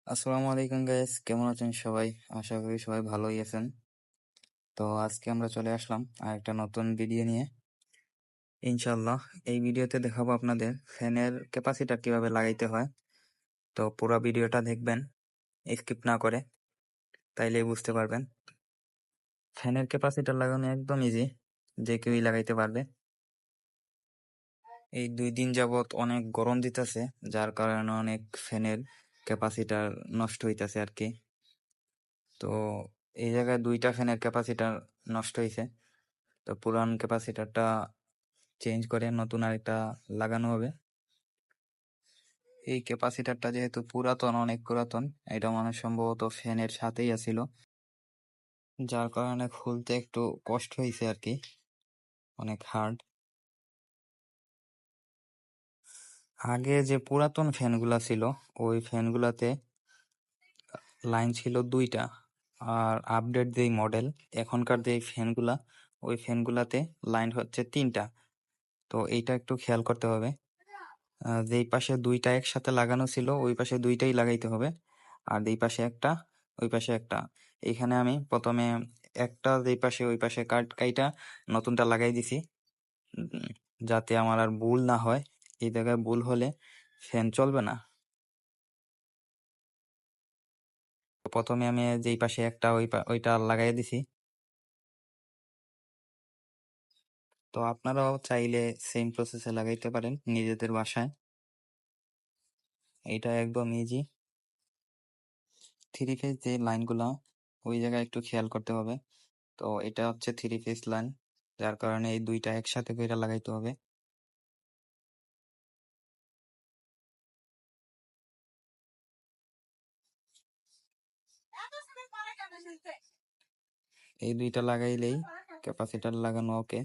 আসসালামু আলাইকুম গাইস, কেমন আছেন সবাই? আশা করি সবাই ভালোই আছেন। তো আজকে আমরা চলে আসলাম আর একটা নতুন ভিডিও নিয়ে। ইনশাল্লাহ এই ভিডিওতে দেখাবো আপনাদের ফ্যানের ক্যাপাসিটার কিভাবে লাগাইতে হয়। তো পুরো ভিডিওটা দেখবেন, স্কিপ না করে, তাইলেই বুঝতে পারবেন। ফ্যানের ক্যাপাসিটার লাগানো একদম ইজি, যে কেউই লাগাইতে পারবে। এই 2 দিন যাবত অনেক গরম দিতেছে, যার কারণে অনেক ফ্যানের ক্যাপাসিটার নষ্ট হইতাছে আর কি। তো এই জায়গায় 2টা ফ্যানের ক্যাপাসিটার নষ্ট হয়েছে। তো পুরান ক্যাপাসিটারটা চেঞ্জ করে নতুন আরেকটা লাগানো হবে। এই ক্যাপাসিটারটা যেহেতু পুরাতন, অনেক পুরাতন, এটা মানে সম্ভবত ফ্যানের সাথেই আছিল, যার কারণে খুলতে একটু কষ্ট হয়েছে আর কি, অনেক হার্ড। আগে যে পুরাতন ফ্যানগুলা ছিল, ওই ফ্যানগুলাতে লাইন ছিল 2টা, আর আপডেট যেই মডেল এখনকার যে ফ্যানগুলা, ওই ফ্যানগুলাতে লাইন হচ্ছে 3টা। তো এইটা একটু খেয়াল করতে হবে। যেই পাশে 2টা একসাথে লাগানো ছিল ওই পাশে 2টাই লাগাইতে হবে, আর এই পাশে একটা, ওই পাশে একটা। এইখানে আমি প্রথমে একটা যেই পাশে ওই পাশে কাইটা নতুনটা লাগাই দিছি, উম, যাতে আমার আর ভুল না হয়। এই জায়গায় ভুল হলে ফ্যান চলবে না। তো প্রথমে আমি যেই পাশে একটা ওইটা লাগাই দিছি। তো আপনারাও চাইলে সেম প্রসেসে লাগাইতে পারেন নিজেদের বাসায়। এটা একদম ইজি। 3 ফেজ যে লাইনগুলা, ওই জায়গায় একটু খেয়াল করতে হবে। তো এটা হচ্ছে 3 ফেজ লাইন, যার কারণে এই 2টা একসাথে কইরা লাগাইতে হবে। এই 2টা লাগাইলেই ক্যাপাসিটার লাগানো ওকে।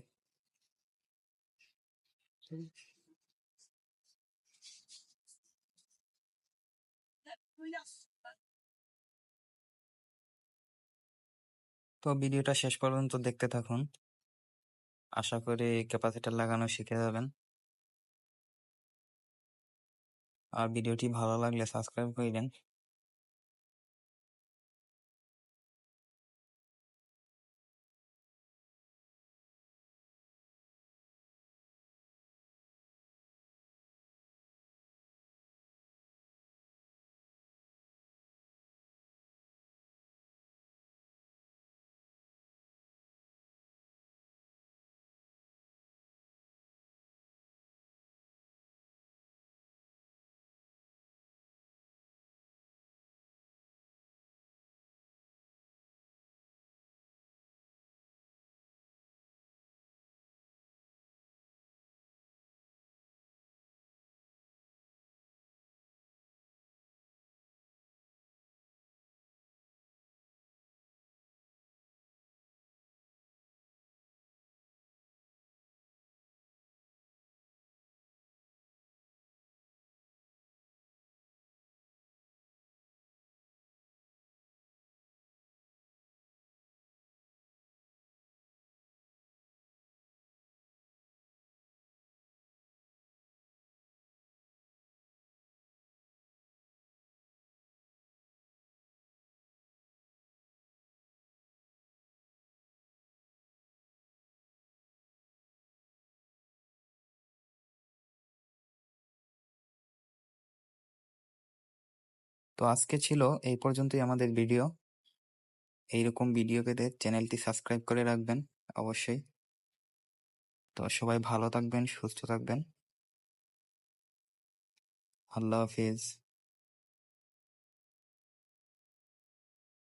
তো ভিডিওটা শেষ পর্যন্ত দেখতে থাকুন, আশা করি ক্যাপাসিটার লাগানো শিখে যাবেন। আর ভিডিওটি ভালো লাগলে সাবস্ক্রাইব করিবেন। তো আজকে ছিল এই পর্যন্তই আমাদের ভিডিও। এইরকম ভিডিও পেতে চ্যানেলটি সাবস্ক্রাইব করে রাখবেন অবশ্যই। তো সবাই ভালো থাকবেন, সুস্থ থাকবেন। আল্লাহ হাফিজ।